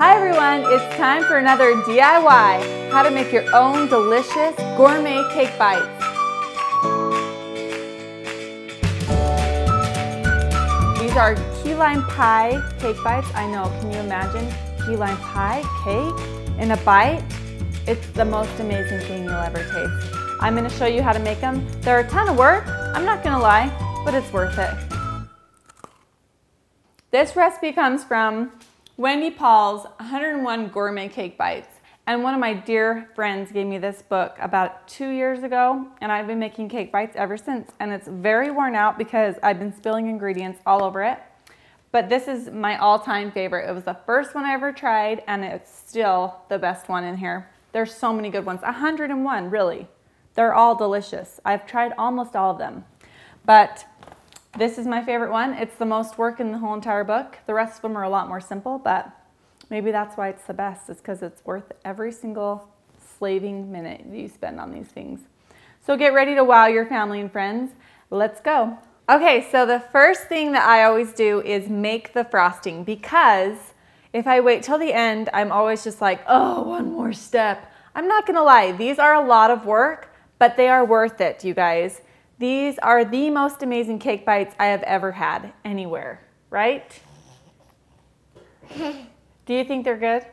Hi everyone, it's time for another DIY, how to make your own delicious gourmet cake bites. These are key lime pie cake bites. I know, can you imagine key lime pie cake in a bite? It's the most amazing thing you'll ever taste. I'm going to show you how to make them. They're a ton of work, I'm not going to lie, but it's worth it. This recipe comes from Wendy Paul's 101 Gourmet Cake Bites. And one of my dear friends gave me this book about 2 years ago, and I've been making cake bites ever since. And it's very worn out because I've been spilling ingredients all over it. But this is my all-time favorite. It was the first one I ever tried, and it's still the best one in here. There's so many good ones, 101 really. They're all delicious. I've tried almost all of them. But this is my favorite one. It's the most work in the whole entire book. The rest of them are a lot more simple, but maybe that's why it's the best. It's because it's worth every single slaving minute you spend on these things. So get ready to wow your family and friends. Let's go. Okay, so the first thing that I always do is make the frosting, because if I wait till the end, I'm always just like, oh, one more step. I'm not gonna lie, these are a lot of work, but they are worth it, you guys. These are the most amazing cake bites I have ever had anywhere, right? Do you think they're good?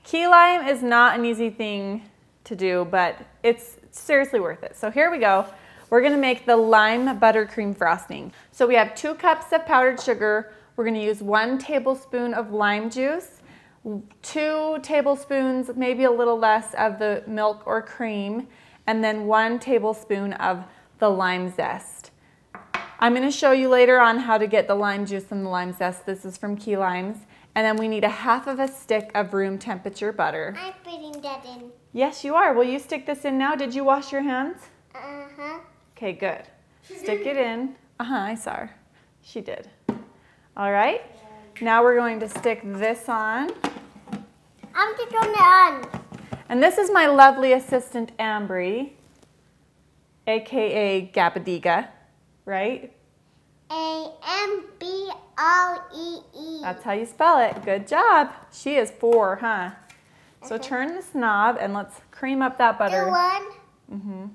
Key lime is not an easy thing to do, but it's seriously worth it. So here we go. We're gonna make the lime buttercream frosting. So we have 2 cups of powdered sugar. We're gonna use 1 tablespoon of lime juice, 2 tablespoons, maybe a little less, of the milk or cream, and then 1 tablespoon of the lime zest. I'm going to show you later on how to get the lime juice and the lime zest. This is from Key Limes. And then we need 1/2 of a stick of room temperature butter. I'm putting that in. Yes, you are. Will you stick this in now? Did you wash your hands? Uh-huh. Okay, good. Stick it in. I saw her. She did. All right. Now we're going to stick this on. I'm just turning it on. And this is my lovely assistant, Ambry, AKA Gabadiga, right? A-M-B-R-E-E. That's how you spell it. Good job. She is 4, huh? So turn this knob and let's cream up that butter. The one? Mm-hmm.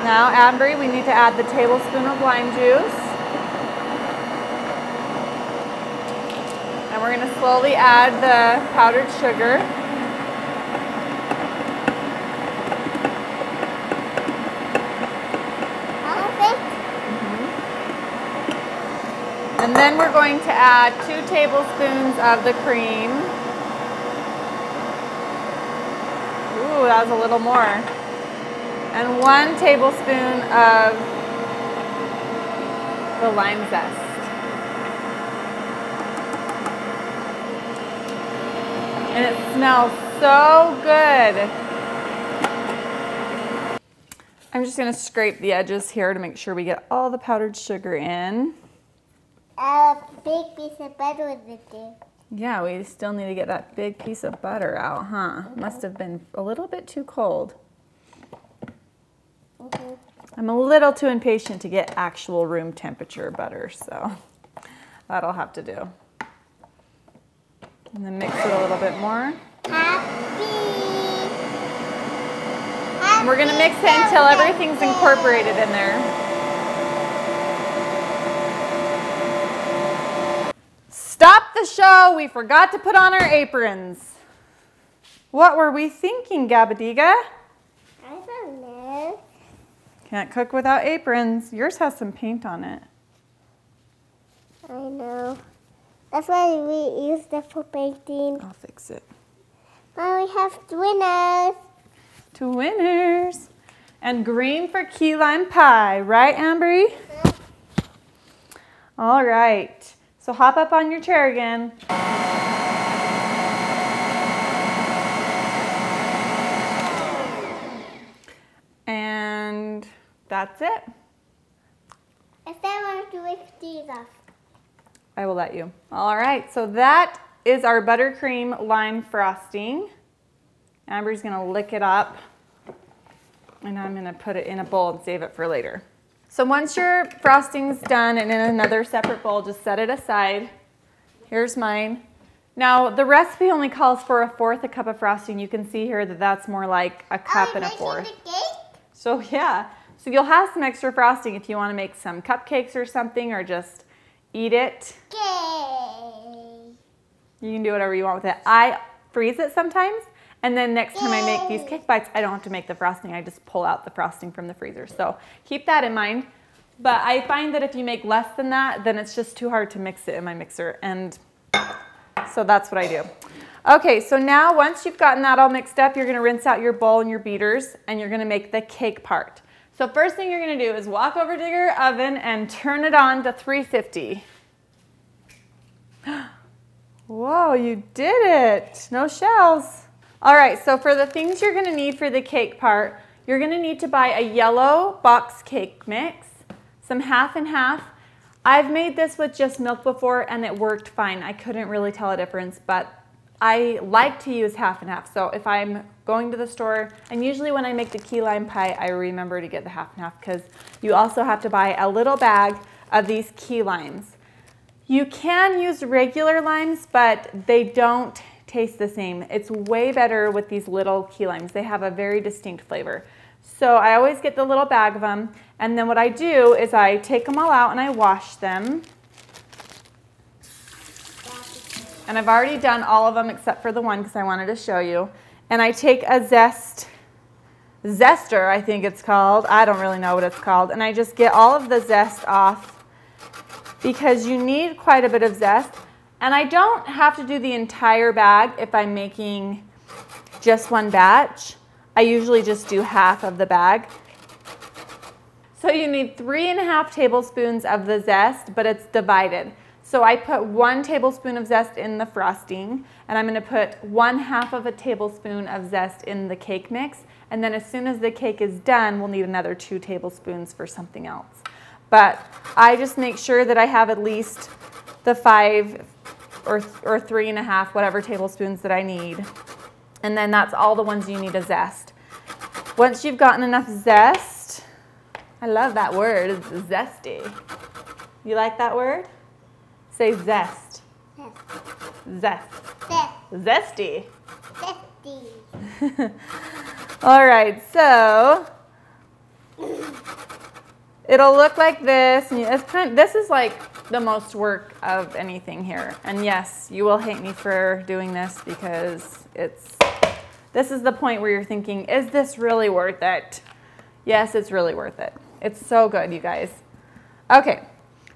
Now, Ambry, we need to add the tablespoon of lime juice. And we're going to slowly add the powdered sugar. And then we're going to add 2 tablespoons of the cream. Ooh, that was a little more. And 1 tablespoon of the lime zest. And it smells so good. I'm just going to scrape the edges here to make sure we get all the powdered sugar in. A big piece of butter with it there. Yeah, we still need to get that big piece of butter out, huh? Must have been a little bit too cold. I'm a little too impatient to get actual room temperature butter, so that'll have to do. And then mix it a little bit more. And we're going to mix it until everything's incorporated in there. Stop the show! We forgot to put on our aprons. What were we thinking, Gabadiga? I don't know. Can't cook without aprons. Yours has some paint on it. I know. That's why we use them for painting. I'll fix it. Now we have 2 winners. 2 winners. And green for key lime pie, right, Ambry? Yeah. All right. So hop up on your chair again. And that's it. If I want to lift these off. I will let you. All right, so that is our buttercream lime frosting. Ambry's gonna lick it up. and I'm gonna put it in a bowl and save it for later. So once your frosting's done and in another separate bowl, just set it aside. Here's mine. Now the recipe only calls for 1/4 cup of frosting. You can see here that that's more like a cup and a 1/4. The cake? So yeah, so you'll have some extra frosting if you want to make some cupcakes or something, or just eat it. Cake. You can do whatever you want with it. I freeze it sometimes, and then next time I make these cake bites, I don't have to make the frosting. I just pull out the frosting from the freezer. So keep that in mind. But I find that if you make less than that, then it's just too hard to mix it in my mixer. And so that's what I do. Okay, so now once you've gotten that all mixed up, you're gonna rinse out your bowl and your beaters, and you're gonna make the cake part. So first thing you're gonna do is walk over to your oven and turn it on to 350. Whoa, you did it. No shells. All right, so for the things you're gonna need for the cake part, you're gonna need to buy a yellow box cake mix, some half and half. I've made this with just milk before and it worked fine. I couldn't really tell a difference, but I like to use half and half. So if I'm going to the store, and usually when I make the key lime pie, I remember to get the half and half because you also have to buy a little bag of these key limes. You can use regular limes, but they don't taste the same. It's way better with these little key limes. They have a very distinct flavor. So I always get the little bag of them, and then what I do is I take them all out and I wash them. And I've already done all of them except for the one because I wanted to show you. And I take a zester, I think it's called. I don't really know what it's called. And I just get all of the zest off because you need quite a bit of zest. And I don't have to do the entire bag if I'm making just one batch. I usually just do half of the bag. So you need 3½ tablespoons of the zest, but it's divided. So I put 1 tablespoon of zest in the frosting, and I'm gonna put 1/2 of a tablespoon of zest in the cake mix. And then as soon as the cake is done, we'll need another 2 tablespoons for something else. But I just make sure that I have at least the 5 or 3½, whatever tablespoons that I need. And then that's all the ones you need to zest. Once you've gotten enough zest, I love that word, it's zesty. You like that word? Say zest. Zest. Zesty. Zesty. All right, so it'll look like this. And this is like the most work of anything here. And yes, you will hate me for doing this because this is the point where you're thinking, is this really worth it? Yes, it's really worth it. It's so good, you guys. Okay.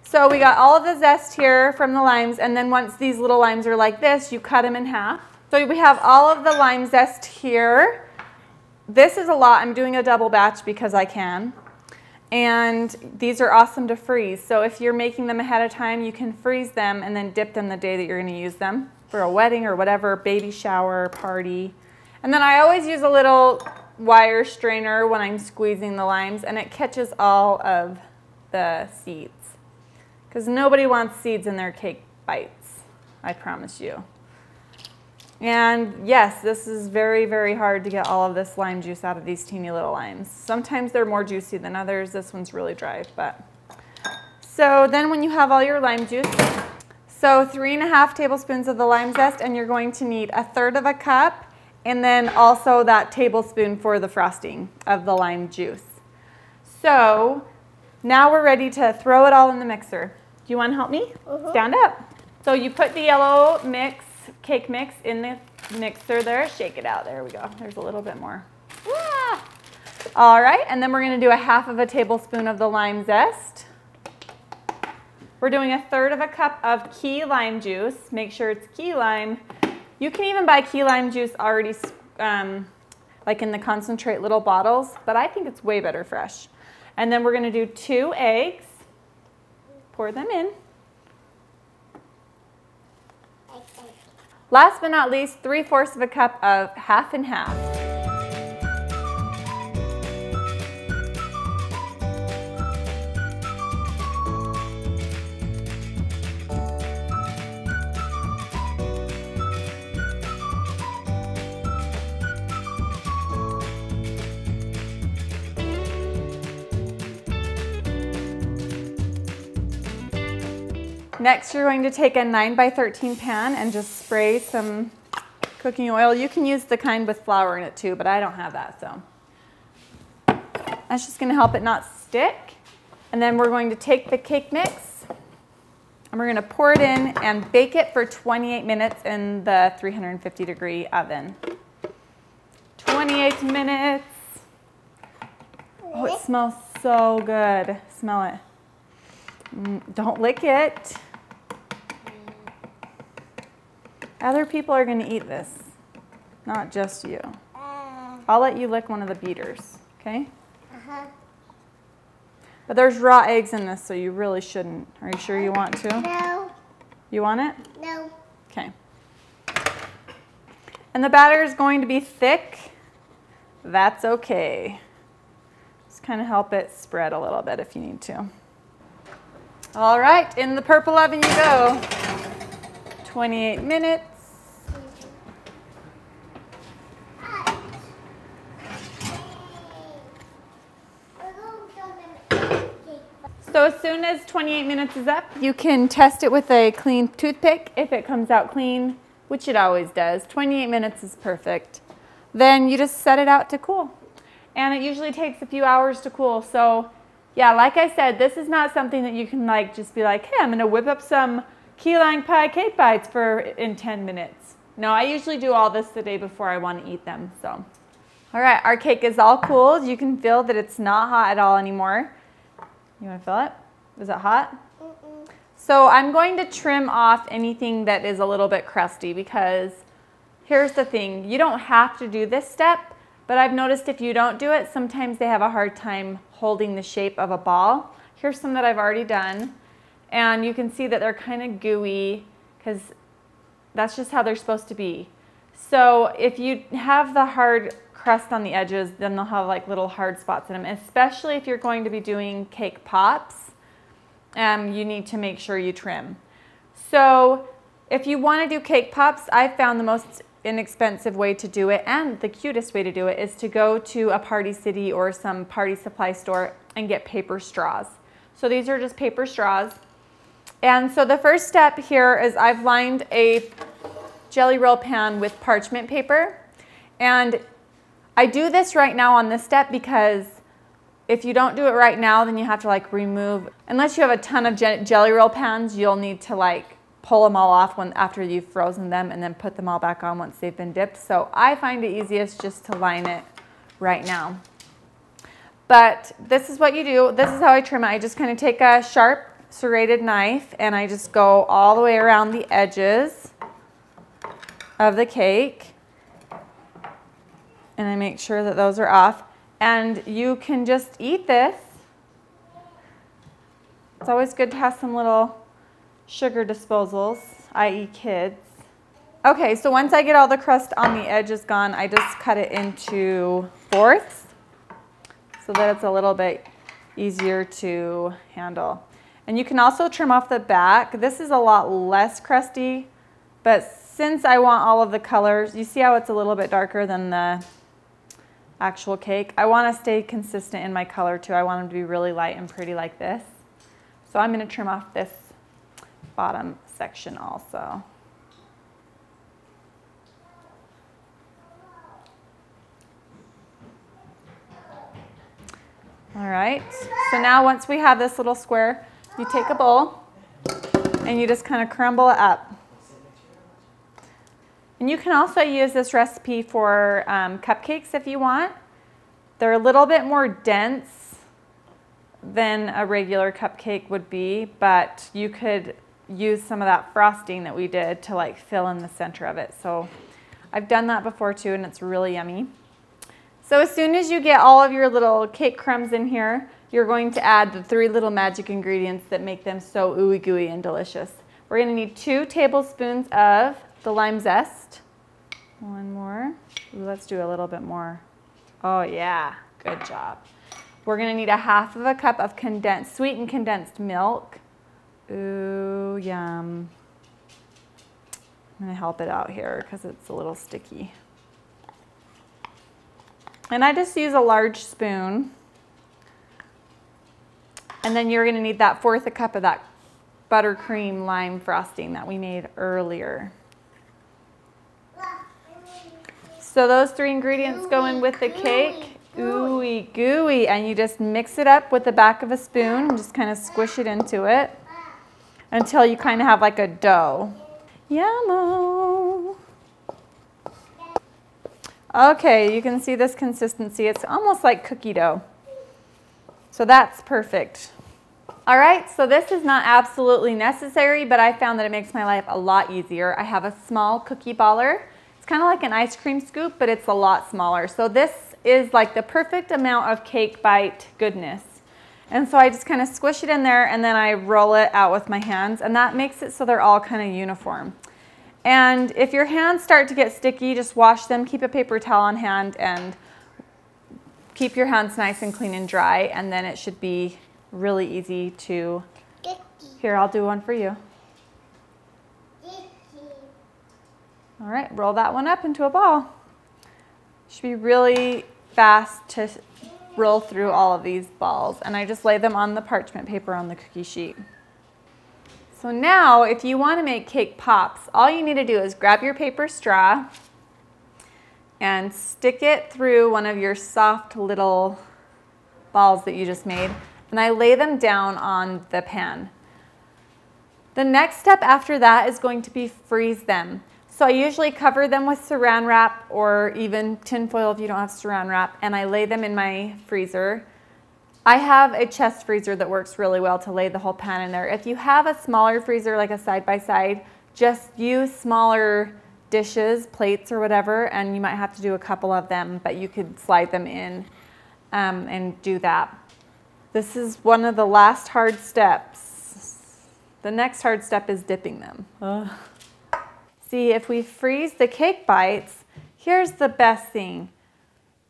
So we got all of the zest here from the limes, and then once these little limes are like this, you cut them in half. So we have all of the lime zest here. This is a lot. I'm doing a double batch because I can. And these are awesome to freeze. So if you're making them ahead of time, you can freeze them and then dip them the day that you're going to use them for a wedding or whatever, baby shower, party. And then I always use a little wire strainer when I'm squeezing the limes, and it catches all of the seeds. Because nobody wants seeds in their cake bites, I promise you. And yes, this is very, very hard to get all of this lime juice out of these teeny little limes. Sometimes they're more juicy than others. This one's really dry, but. So then when you have all your lime juice, so 3½ tablespoons of the lime zest, and you're going to need 1/3 cup, and then also that tablespoon for the frosting of the lime juice. So now we're ready to throw it all in the mixer. Do you want to help me? Stand up. So you put the yellow cake mix in the mixer there. Shake it out. There we go. There's a little bit more. Ah! All right, and then we're going to do 1/2 tablespoon of the lime zest. We're doing 1/3 cup of key lime juice. Make sure it's key lime. You can even buy key lime juice already like in the concentrate little bottles, but I think it's way better fresh. And then we're going to do 2 eggs. Pour them in. Last but not least, 3/4 cup of half and half. Next, you're going to take a 9x13 pan and just spray some cooking oil. You can use the kind with flour in it too, but I don't have that, so. That's just gonna help it not stick. And then we're going to take the cake mix and we're gonna pour it in and bake it for 28 minutes in the 350-degree oven. 28 minutes. Oh, it smells so good. Smell it. Don't lick it. Other people are gonna eat this, not just you. I'll let you lick one of the beaters, okay? But there's raw eggs in this, so you really shouldn't. Are you sure you want to? No. You want it? No. Okay. And the batter is going to be thick. That's okay. Just kind of help it spread a little bit if you need to. All right, in the purple oven you go. 28 minutes. So as soon as 28 minutes is up, you can test it with a clean toothpick. If it comes out clean, which it always does, 28 minutes is perfect. Then you just set it out to cool. And it usually takes a few hours to cool. So yeah, like I said, this is not something that you can just be like, hey, I'm gonna whip up some key lime pie cake bites in 10 minutes. No, I usually do all this the day before I want to eat them, so. All right, our cake is all cooled. You can feel that it's not hot at all anymore. You want to feel it? Is it hot? So I'm going to trim off anything that is a little bit crusty because here's the thing. You don't have to do this step, but I've noticed if you don't do it, sometimes they have a hard time holding the shape of a ball. Here's some that I've already done. And you can see that they're kind of gooey because that's just how they're supposed to be. So if you have the hard crust on the edges, then they'll have like little hard spots in them, especially if you're going to be doing cake pops. You need to make sure you trim. So if you want to do cake pops, I found the most inexpensive way to do it and the cutest way to do it is to go to a Party City or some party supply store and get paper straws. So these are just paper straws. And so the first step here is I've lined a jelly roll pan with parchment paper. And I do this right now on this step because if you don't do it right now, then you have to remove, unless you have a ton of jelly roll pans, you'll need to pull them all off after you've frozen them and then put them all back on once they've been dipped. So I find it easiest just to line it right now. But this is what you do. This is how I trim it. I just kind of take a sharp serrated knife and I just go all the way around the edges of the cake. And I make sure that those are off. And you can just eat this. It's always good to have some little sugar disposals, i.e. kids. Okay, so once I get all the crust on the edges gone, I just cut it into fourths so that it's a little bit easier to handle. And you can also trim off the back. This is a lot less crusty, but since I want all of the colors, you see how it's a little bit darker than the actual cake? I want to stay consistent in my color too. I want them to be really light and pretty like this. So I'm going to trim off this bottom section also. All right, so now once we have this little square, you take a bowl and you just kind of crumble it up. And you can also use this recipe for cupcakes if you want. They're a little bit more dense than a regular cupcake would be, but you could use some of that frosting that we did to fill in the center of it. So I've done that before too, and it's really yummy. So as soon as you get all of your little cake crumbs in here, you're going to add the 3 little magic ingredients that make them so ooey gooey and delicious. We're going to need 2 tablespoons of the lime zest. One more. Ooh, let's do a little bit more. Oh yeah, good job. We're going to need a 1/2 cup of sweetened condensed milk. Ooh, yum. I'm going to help it out here because it's a little sticky. And I just use a large spoon. And then you're going to need that 1/4 cup of that buttercream lime frosting that we made earlier. So those 3 ingredients go in with the cake. Ooey gooey. And you just mix it up with the back of a spoon and just kind of squish it into it until you kind of have like a dough. Yummo. Okay, you can see this consistency. It's almost like cookie dough. So that's perfect. All right, so this is not absolutely necessary, but I found that it makes my life a lot easier. I have a small cookie baller. It's kind of like an ice cream scoop, but it's a lot smaller. So this is like the perfect amount of cake bite goodness. And so I just kind of squish it in there and then I roll it out with my hands, and that makes it so they're all kind of uniform. And if your hands start to get sticky, just wash them, keep a paper towel on hand, and keep your hands nice and clean and dry, and then it should be really easy to... Here, I'll do one for you. All right, roll that one up into a ball. Should be really fast to roll through all of these balls, and I just lay them on the parchment paper on the cookie sheet. So now, if you want to make cake pops, all you need to do is grab your paper straw and stick it through one of your soft little balls that you just made, and I lay them down on the pan. The next step after that is going to be freeze them. So I usually cover them with saran wrap or even tin foil if you don't have saran wrap, and I lay them in my freezer. I have a chest freezer that works really well to lay the whole pan in there. If you have a smaller freezer, like a side-by-side, just use smaller dishes, plates or whatever, and you might have to do a couple of them, but you could slide them in and do that. This is one of the last hard steps. The next hard step is dipping them. Ugh. See, if we freeze the cake bites, here's the best thing.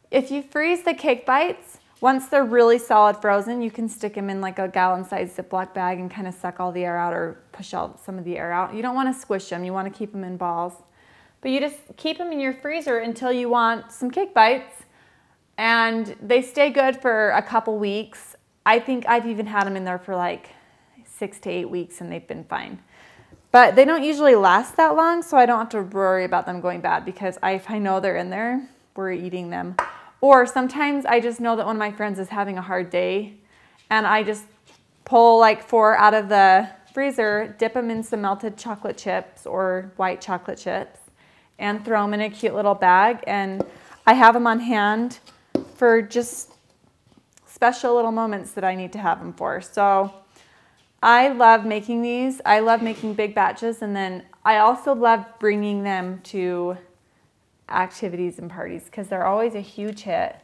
If you freeze the cake bites, once they're really solid frozen, you can stick them in like a gallon-sized Ziploc bag and kind of suck all the air out or push out some of the air out. You don't want to squish them. You want to keep them in balls. But you just keep them in your freezer until you want some cake bites, and they stay good for a couple weeks. I think I've even had them in there for like 6 to 8 weeks and they've been fine. But they don't usually last that long, so I don't have to worry about them going bad, because if I know they're in there, we're eating them. Or sometimes I just know that one of my friends is having a hard day, and I just pull like 4 out of the freezer, dip them in some melted chocolate chips or white chocolate chips, and throw them in a cute little bag. And I have them on hand for just special little moments that I need to have them for. So I love making these. I love making big batches, and then I also love bringing them to activities and parties because they're always a huge hit.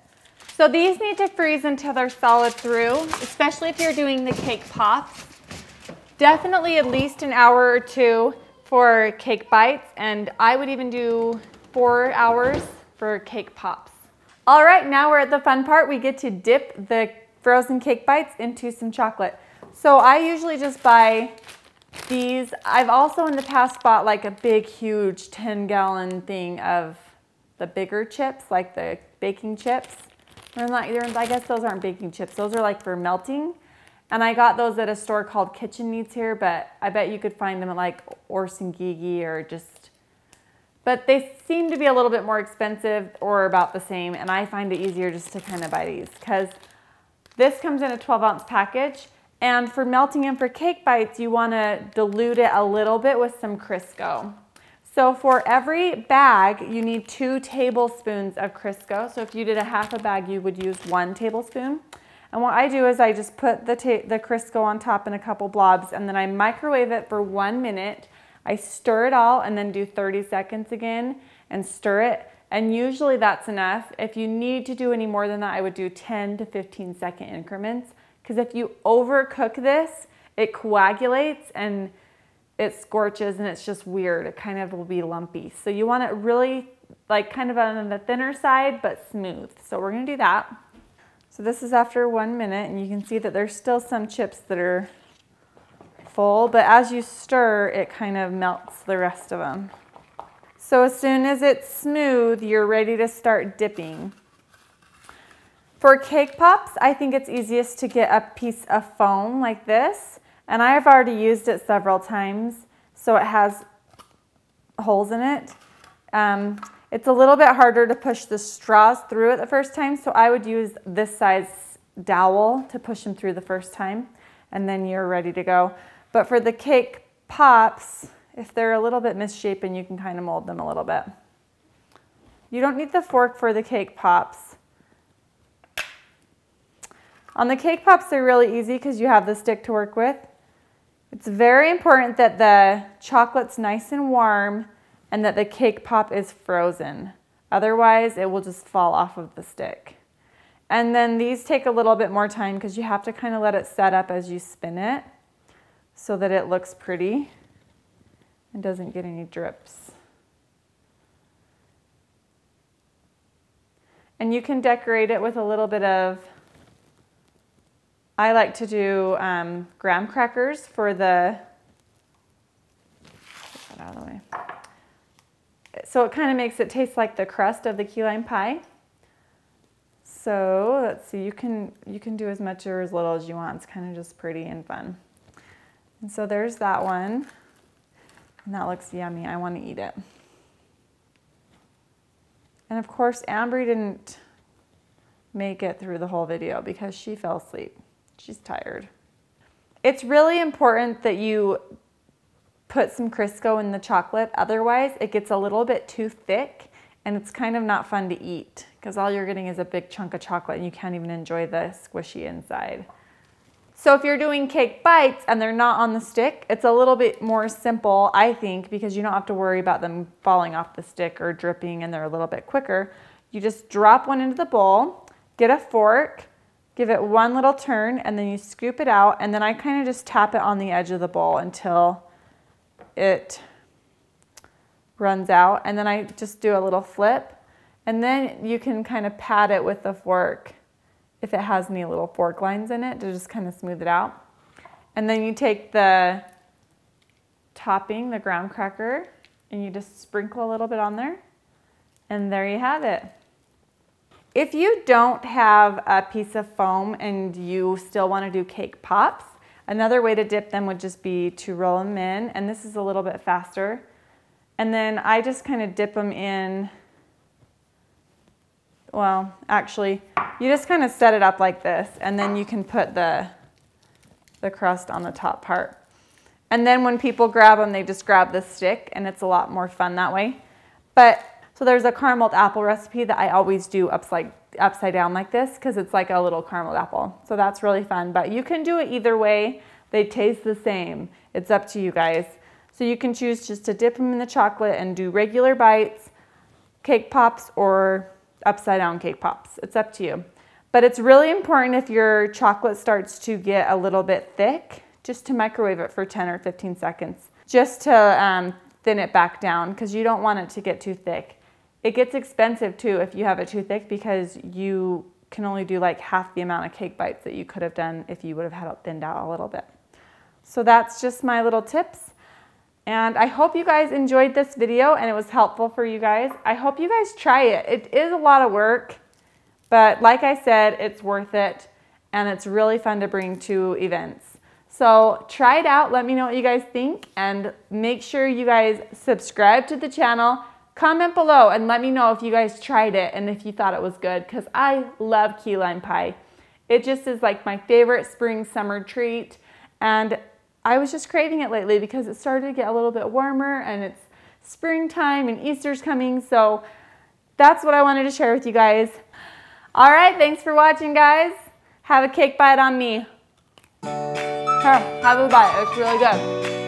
So these need to freeze until they're solid through, especially if you're doing the cake pops. Definitely at least an hour or 2 for cake bites, and I would even do 4 hours for cake pops. All right, now we're at the fun part. We get to dip the frozen cake bites into some chocolate. So I usually just buy these. I've also in the past bought like a big, huge 10-gallon thing of the bigger chips, like the baking chips. I guess those aren't baking chips. Those are like for melting. And I got those at a store called Kitchen Needs here, but I bet you could find them at like Orson Gigi or just, but they seem to be a little bit more expensive or about the same. And I find it easier just to kind of buy these because this comes in a 12-ounce package. And for melting and for cake bites, you want to dilute it a little bit with some Crisco. So for every bag, you need 2 tablespoons of Crisco. So if you did a half a bag, you would use 1 tablespoon. And what I do is I just put the Crisco on top in a couple blobs, and then I microwave it for 1 minute. I stir it all and then do 30 seconds again and stir it. And usually that's enough. If you need to do any more than that, I would do 10 to 15 second increments. Because if you overcook this, it coagulates and it scorches and it's just weird. It kind of will be lumpy. So you want it really like kind of on the thinner side, but smooth. So we're gonna do that. So this is after 1 minute, and you can see that there's still some chips that are full, but as you stir, it kind of melts the rest of them. So as soon as it's smooth, you're ready to start dipping. For cake pops, I think it's easiest to get a piece of foam like this, And I've already used it several times, so it has holes in it. It's a little bit harder to push the straws through it the first time, so I would use this size dowel to push them through the first time, and then you're ready to go. But for the cake pops, if they're a little bit misshapen, you can kind of mold them a little bit. You don't need the fork for the cake pops. On the cake pops, they're really easy because you have the stick to work with. It's very important that the chocolate's nice and warm and that the cake pop is frozen. Otherwise, it will just fall off of the stick. And then these take a little bit more time because you have to kind of let it set up as you spin it so that it looks pretty and doesn't get any drips. And you can decorate it with a little bit of, I like to do graham crackers for the, get that out of the way. So it kind of makes it taste like the crust of the key lime pie. So let's see, you can do as much or as little as you want. It's kind of just pretty and fun. And so there's that one. And that looks yummy. I want to eat it. And of course, Ambry didn't make it through the whole video because she fell asleep. She's tired. It's really important that you put some Crisco in the chocolate. Otherwise, it gets a little bit too thick and it's kind of not fun to eat because all you're getting is a big chunk of chocolate and you can't even enjoy the squishy inside. So if you're doing cake bites and they're not on the stick, it's a little bit more simple, I think, because you don't have to worry about them falling off the stick or dripping, and they're a little bit quicker. You just drop one into the bowl, get a fork, give it one little turn, and then you scoop it out, and then I kind of just tap it on the edge of the bowl until it runs out, and then I just do a little flip, and then you can kind of pat it with the fork if it has any little fork lines in it to just kind of smooth it out. And then you take the topping, the graham cracker, and you just sprinkle a little bit on there, and there you have it. If you don't have a piece of foam and you still want to do cake pops, another way to dip them would just be to roll them in, and this is a little bit faster. And then I just kind of dip them in, well, actually, you just kind of set it up like this, and then you can put the crust on the top part. And then when people grab them, they just grab the stick, and it's a lot more fun that way. But so there's a carameled apple recipe that I always do upside down like this because it's like a little carameled apple. So that's really fun, but you can do it either way. They taste the same. It's up to you guys. So you can choose just to dip them in the chocolate and do regular bites, cake pops, or upside down cake pops. It's up to you. But it's really important if your chocolate starts to get a little bit thick, just to microwave it for 10 or 15 seconds, just to thin it back down because you don't want it to get too thick. It gets expensive too if you have it too thick because you can only do like half the amount of cake bites that you could have done if you would have had it thinned out a little bit. So that's just my little tips. And I hope you guys enjoyed this video and it was helpful for you guys. I hope you guys try it. It is a lot of work, but like I said, it's worth it and it's really fun to bring to events. So try it out. Let me know what you guys think and make sure you guys subscribe to the channel. Comment below and let me know if you guys tried it and if you thought it was good because I love key lime pie. It just is like my favorite spring summer treat, and I was just craving it lately because it started to get a little bit warmer and it's springtime and Easter's coming, so that's what I wanted to share with you guys. All right, thanks for watching, guys. Have a cake bite on me. Here, have a bite. It's really good.